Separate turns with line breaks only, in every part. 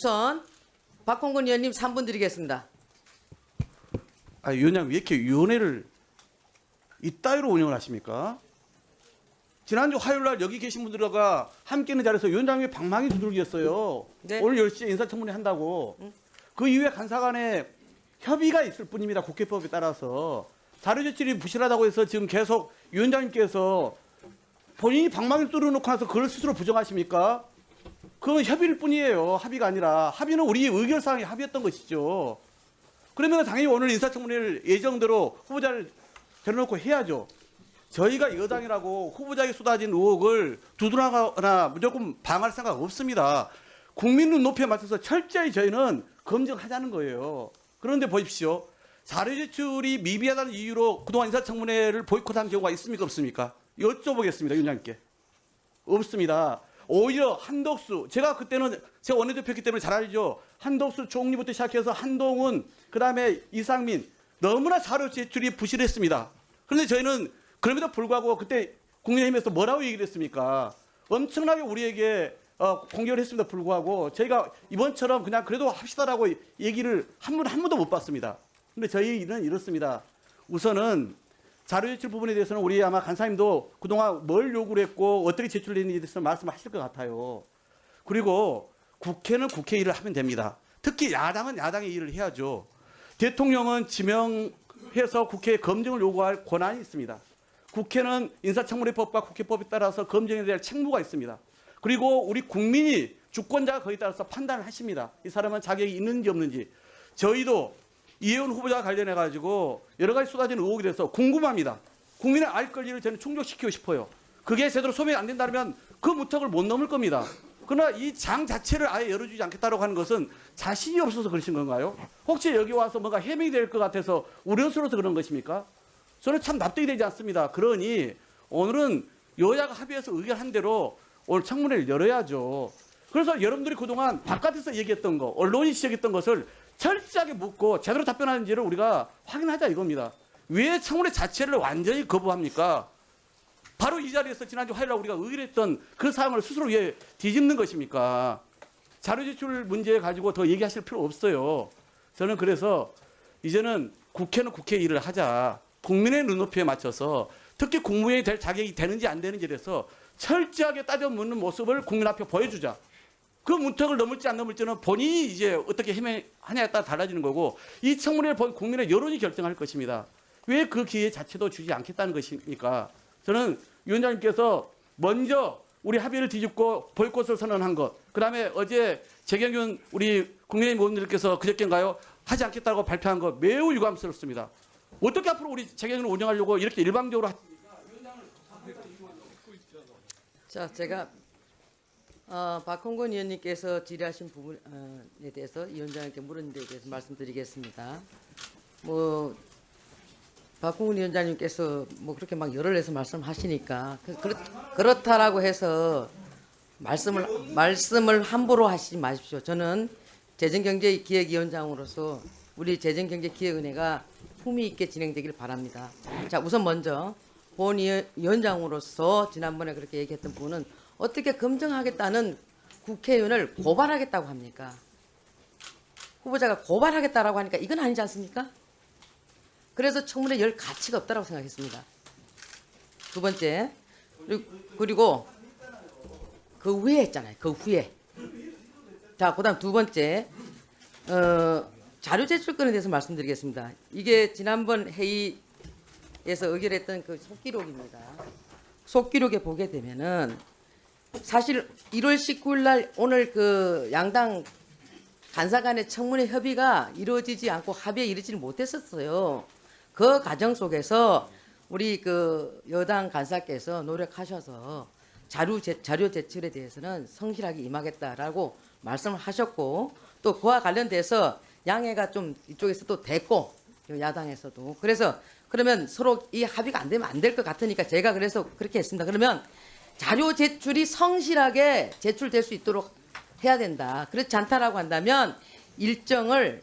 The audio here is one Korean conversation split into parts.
우선 박홍근 의원님 3분 드리겠습니다.
아, 위원장 왜 이렇게 위원회를 이따위로 운영을 하십니까? 지난주 화요일 날 여기 계신 분들과 함께 있는 자리에서 위원장님이 방망이 두들겼어요.
네.
오늘 10시에 인사청문회 한다고. 그 이후에 간사간에 협의가 있을 뿐입니다. 국회법에 따라서. 자료 제출이 부실하다고 해서 지금 계속 위원장님께서 본인이 방망이를 뚫어놓고 나서 그걸 스스로 부정하십니까? 그건 협의일 뿐이에요. 합의가 아니라. 합의는 우리 의결사항에 합의했던 것이죠. 그러면 당연히 오늘 인사청문회를 예정대로 후보자를 데려놓고 해야죠. 저희가 여당이라고 후보자에게 쏟아진 의혹을 두둔하거나 무조건 방할 생각 없습니다. 국민 눈높이에 맞춰서 철저히 저희는 검증하자는 거예요. 그런데 보십시오. 자료 제출이 미비하다는 이유로 그동안 인사청문회를 보이콧한 경우가 있습니까? 없습니까? 여쭤보겠습니다. 위원장님께. 없습니다. 오히려 한덕수, 제가 그때는 제가 원내대표였기 때문에 잘 알죠. 한덕수 총리부터 시작해서 한동훈, 그다음에 이상민 너무나 자료 제출이 부실했습니다. 그런데 저희는 그럼에도 불구하고 그때 국민의힘에서 뭐라고 얘기를 했습니까? 엄청나게 우리에게 공격을 했습니다. 불구하고 저희가 이번처럼 그냥 그래도 합시다라고 얘기를 한 번도 못 봤습니다. 근데 저희는 이렇습니다. 우선은 자료 제출 부분에 대해서는 우리 아마 간사님도 그동안 뭘 요구를 했고 어떻게 제출됐는지에 대해서 말씀하실 것 같아요. 그리고 국회는 국회 일을 하면 됩니다. 특히 야당은 야당의 일을 해야죠. 대통령은 지명해서 국회에 검증을 요구할 권한이 있습니다. 국회는 인사청문회법과 국회법에 따라서 검증에 대한 책무가 있습니다. 그리고 우리 국민이 주권자가 거기에 따라서 판단을 하십니다. 이 사람은 자격이 있는지 없는지. 저희도 이혜원 후보자와 관련해 가지고 여러 가지 쏟아진 의혹에 대해서 궁금합니다. 국민의 알 권리를 저는 충족시키고 싶어요. 그게 제대로 소명이 안 된다면 그 문턱을 못 넘을 겁니다. 그러나 이 장 자체를 아예 열어주지 않겠다고 하는 것은 자신이 없어서 그러신 건가요? 혹시 여기 와서 뭔가 해명이 될 것 같아서 우려스러워서 그런 것입니까? 저는 참 납득이 되지 않습니다. 그러니 오늘은 여야가 합의해서 의결한 대로 오늘 청문회를 열어야죠. 그래서 여러분들이 그동안 바깥에서 얘기했던 거, 언론이 지적했던 것을 철저하게 묻고 제대로 답변하는지를 우리가 확인하자 이겁니다. 왜 청문회 자체를 완전히 거부합니까? 바로 이 자리에서 지난주 화요일 날 우리가 의결했던 그 사항을 스스로 왜 뒤집는 것입니까? 자료 제출 문제 가지고 더 얘기하실 필요 없어요. 저는 그래서 이제는 국회는 국회 일을 하자. 국민의 눈높이에 맞춰서 특히 국무회의 될 자격이 되는지 안 되는지에 대해서 철저하게 따져 묻는 모습을 국민 앞에 보여주자. 그 문턱을 넘을지 안 넘을지는 본인이 이제 어떻게 해명하냐에 따라 달라지는 거고 이 청문회를 본 국민의 여론이 결정할 것입니다. 왜 그 기회 자체도 주지 않겠다는 것입니까? 저는 위원장님께서 먼저 우리 합의를 뒤집고 보이콧을 선언한 것, 그다음에 어제 재경윤 우리 국민의힘 의원들께서 그저께인가요? 하지 않겠다고 발표한 것 매우 유감스럽습니다. 어떻게 앞으로 우리 재경윤을 운영하려고 이렇게 일방적으로
자, 제가 박홍근 의원님께서 질의하신 부분에 대해서 위원장님께 물은 데 대해서 말씀드리겠습니다. 뭐 박홍근 위원장님께서 뭐 그렇게 막 열을 내서 말씀하시니까 그렇다라고 해서 말씀을 함부로 하시지 마십시오. 저는 재정경제기획위원장으로서 우리 재정경제기획은혜가 품위 있게 진행되길 바랍니다. 자, 우선 먼저 본 위원장으로서 지난번에 그렇게 얘기했던 부분은 어떻게 검증하겠다는 국회의원을 고발하겠다고 합니까? 후보자가 고발하겠다라고 하니까 이건 아니지 않습니까? 그래서 청문회 열 가치가 없다고 생각했습니다. 두 번째, 그리고 그 후에 했잖아요. 그 후에. 자, 그다음 두 번째, 자료 제출권에 대해서 말씀드리겠습니다. 이게 지난번 회의에서 의결했던 그 속기록입니다. 속기록에 보게 되면은 사실 1월 19일 날 오늘 그 양당 간사 간의 청문회 협의가 이루어지지 않고 합의에 이르지를 못했었어요. 그 과정 속에서 우리 그 여당 간사께서 노력하셔서 자료 제출에 대해서는 성실하게 임하겠다라고 말씀을 하셨고 또 그와 관련돼서 양해가 좀 이쪽에서 또 됐고 야당에서도 그래서 그러면 서로 이 합의가 안 되면 안 될 것 같으니까 제가 그래서 그렇게 했습니다. 그러면 자료 제출이 성실하게 제출될 수 있도록 해야 된다. 그렇지 않다라고 한다면 일정을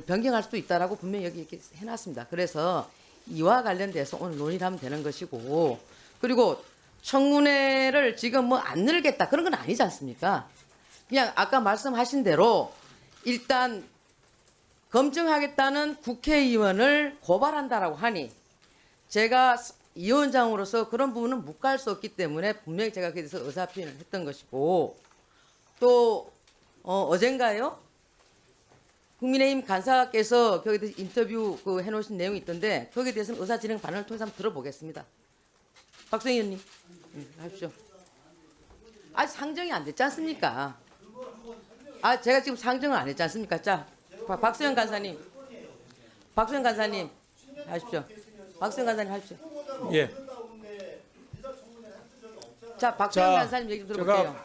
변경할 수도 있다라고 분명히 여기 이렇게 해놨습니다. 그래서 이와 관련돼서 오늘 논의를 하면 되는 것이고 그리고 청문회를 지금 뭐 안 늘겠다 그런 건 아니지 않습니까? 그냥 아까 말씀하신 대로 일단 검증하겠다는 국회의원을 고발한다라고 하니 제가 위원장으로서 그런 부분은 묵과할 수 없기 때문에 분명히 제가 그에 대해서 의사표현을 했던 것이고 또 어젠가요? 국민의힘 간사께서 거기에 대해서 인터뷰 해놓으신 내용이 있던데 거기에 대해서는 의사진행 반응을 통해서 한번 들어보겠습니다. 박수영 의원님, 하십시오. 아직 상정이 안 됐지 않습니까? 제가 지금 상정을 안 했지 않습니까? 자, 박수영 간사님, 하십시오. 박수영 간사님 하십시오.
예.
자, 박수영 간사님 얘기 좀 들어볼게요.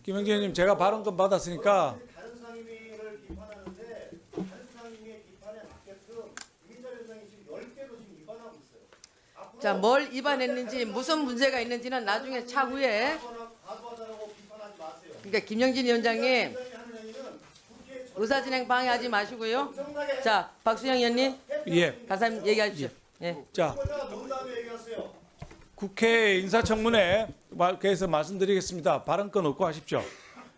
김영진 의원님, 제가 발언권 받았으니까
다른 상임위를 비판하는데 다른 상임위의 비판에 맞게끔 이민자 위원장이 지금 10개로 지금 위반하고 있어요.
자, 뭘 위반했는지 무슨 문제가 있는지는 나중에 차후에
과도하다라고 비판하지 마세요.
그러니까 김영진 위원장님
위원장이 하는 행위는 국회
의사진행 방해하지 마시고요. 자, 박수영 의원님,
예.
간사님 얘기하십시오. 예.
자,
전문가가 논 다음에 얘기하세요.
국회 인사청문회 계속 말씀드리겠습니다. 발언권 없고 하십시오.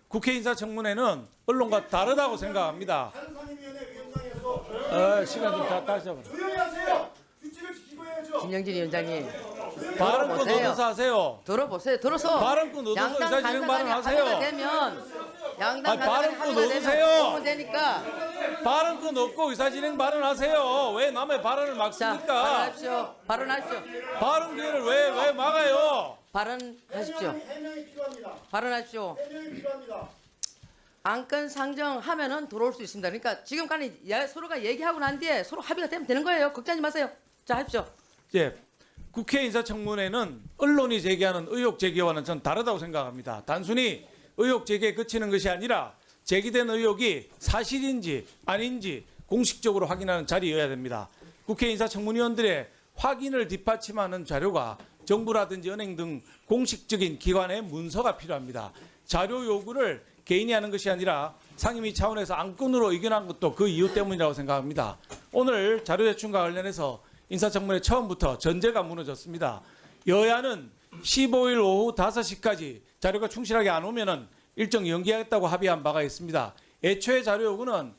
국회 인사청문회는 언론과 다르다고 생각합니다.
다른 상임위원회 위원장에서
시간 좀 다시 잡아.
조용히 하세요. 규칙을 지키고 해야죠.
김영진 위원장님
발언권
들어보세요.
얻어서 하세요.
들어보세요. 들어서
발언권 얻어서
양당
의사진행
간사간이
발언하세요.
합의가 되면 양당
아니,
간사간이
발언권
합의가 되면
얻으세요.
보면 되니까
발언권 없고 의사진행 발언하세요. 왜 남의 발언을
자,
막습니까?
발언하십시오.
발언 기회를 왜 막아요?
발언하십시오.
해명이 필요합니다.
발언하십시오.
해명이 필요합니다.
안건 상정하면은 들어올 수 있습니다. 그러니까 지금까지 서로가 얘기하고 난 뒤에 서로 합의가 되면 되는 거예요. 걱정하지 마세요. 자, 하십시오.
예. 국회 인사청문회는 언론이 제기하는 의혹 제기와는 전 다르다고 생각합니다. 단순히 의혹 제기에 그치는 것이 아니라 제기된 의혹이 사실인지 아닌지 공식적으로 확인하는 자리여야 됩니다. 국회 인사청문위원들의 확인을 뒷받침하는 자료가 정부라든지 은행 등 공식적인 기관의 문서가 필요합니다. 자료 요구를 개인이 하는 것이 아니라 상임위 차원에서 안건으로 의견한 것도 그 이유 때문이라고 생각합니다. 오늘 자료 제출과 관련해서 인사청문회 처음부터 전제가 무너졌습니다. 여야는 15일 오후 5시까지 자료가 충실하게 안 오면은 일정 연기하겠다고 합의한 바가 있습니다. 애초에 자료 요구는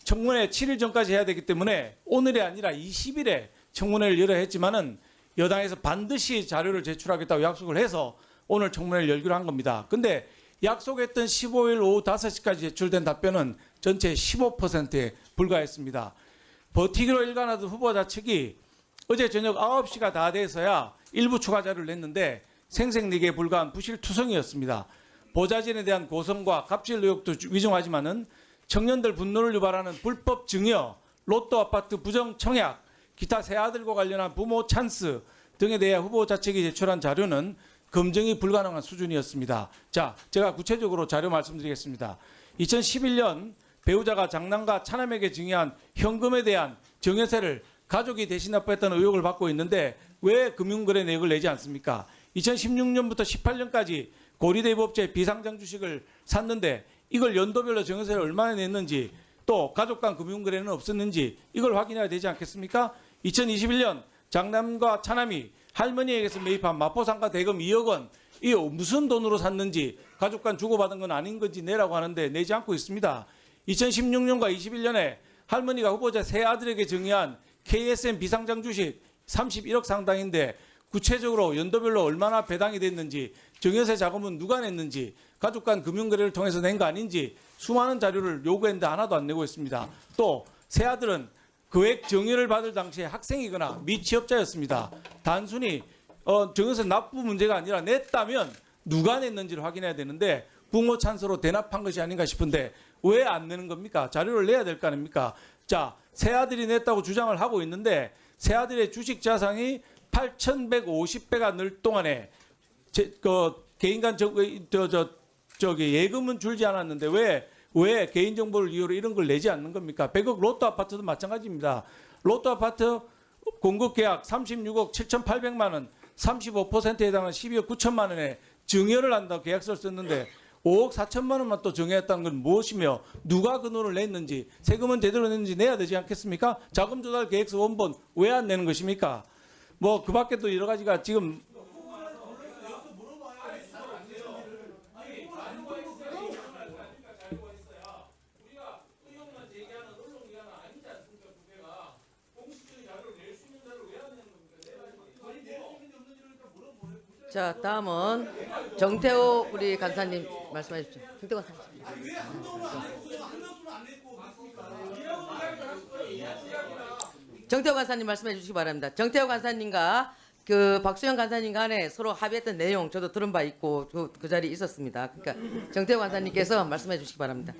청문회 7일 전까지 해야 되기 때문에 오늘이 아니라 20일에 청문회를 열어야 했지만은 여당에서 반드시 자료를 제출하겠다고 약속을 해서 오늘 청문회를 열기로 한 겁니다. 근데 약속했던 15일 오후 5시까지 제출된 답변은 전체 15%에 불과했습니다. 버티기로 일관하던 후보자 측이 어제 저녁 9시가 다 돼서야 일부 추가 자료를 냈는데 생색내기에 불과한 부실투성이었습니다. 보좌진에 대한 고성과 갑질 의혹도 위중하지만은 청년들 분노를 유발하는 불법 증여, 로또 아파트 부정 청약, 기타 새 아들과 관련한 부모 찬스 등에 대해 후보자 측이 제출한 자료는 검증이 불가능한 수준이었습니다. 자, 제가 구체적으로 자료 말씀드리겠습니다. 2011년 배우자가 장남과 차남에게 증여한 현금에 대한 증여세를 가족이 대신 납부했다는 의혹을 받고 있는데 왜 금융거래 내역을 내지 않습니까? 2016년부터 18년까지 고리대법제 비상장 주식을 샀는데 이걸 연도별로 증여세를 얼마나 냈는지 또 가족 간 금융거래는 없었는지 이걸 확인해야 되지 않겠습니까? 2021년 장남과 차남이 할머니에게서 매입한 마포상가 대금 2억 원, 이 무슨 돈으로 샀는지 가족 간 주고받은 건 아닌 건지 내라고 하는데 내지 않고 있습니다. 2016년과 21년에 할머니가 후보자 세 아들에게 증여한 KSM 비상장 주식 31억 상당인데 구체적으로 연도별로 얼마나 배당이 됐는지 증여세 자금은 누가 냈는지 가족 간 금융거래를 통해서 낸 거 아닌지 수많은 자료를 요구했는데 하나도 안 내고 있습니다. 또 세 아들은 거액 증여를 받을 당시에 학생이거나 미취업자였습니다. 단순히 증여세 납부 문제가 아니라 냈다면 누가 냈는지를 확인해야 되는데 부모 찬스로 대납한 것이 아닌가 싶은데 왜 안 내는 겁니까? 자료를 내야 될 거 아닙니까? 자, 새 아들이 냈다고 주장을 하고 있는데 새 아들의 주식 자산이 8,150배가 늘 동안에 개인간 예금은 줄지 않았는데 왜 개인정보를 이유로 이런 걸 내지 않는 겁니까? 100억 로또 아파트도 마찬가지입니다. 로또 아파트 공급 계약 36억 7,800만 원, 35%에 해당하는 12억 9천만 원에 증여를 한다고 계약서를 썼는데 5억 4천만 원만 또 증여했다는 건 무엇이며 누가 그 돈을 냈는지 세금은 제대로 냈는지 내야 되지 않겠습니까? 자금 조달 계획서 원본 왜 안 내는 것입니까? 뭐 그 밖에 또 여러 가지가 지금
자, 다음은 정태호 우리 간사님 말씀해 주십시오. 정태호 간사님. 정태호 간사님 말씀해 주시기 바랍니다. 정태호 간사님과 그 박수영 간사님 간에 서로 합의했던 내용 저도 들은 바 있고 그 자리에 있었습니다. 그러니까 정태호 간사님께서 말씀해 주시기 바랍니다.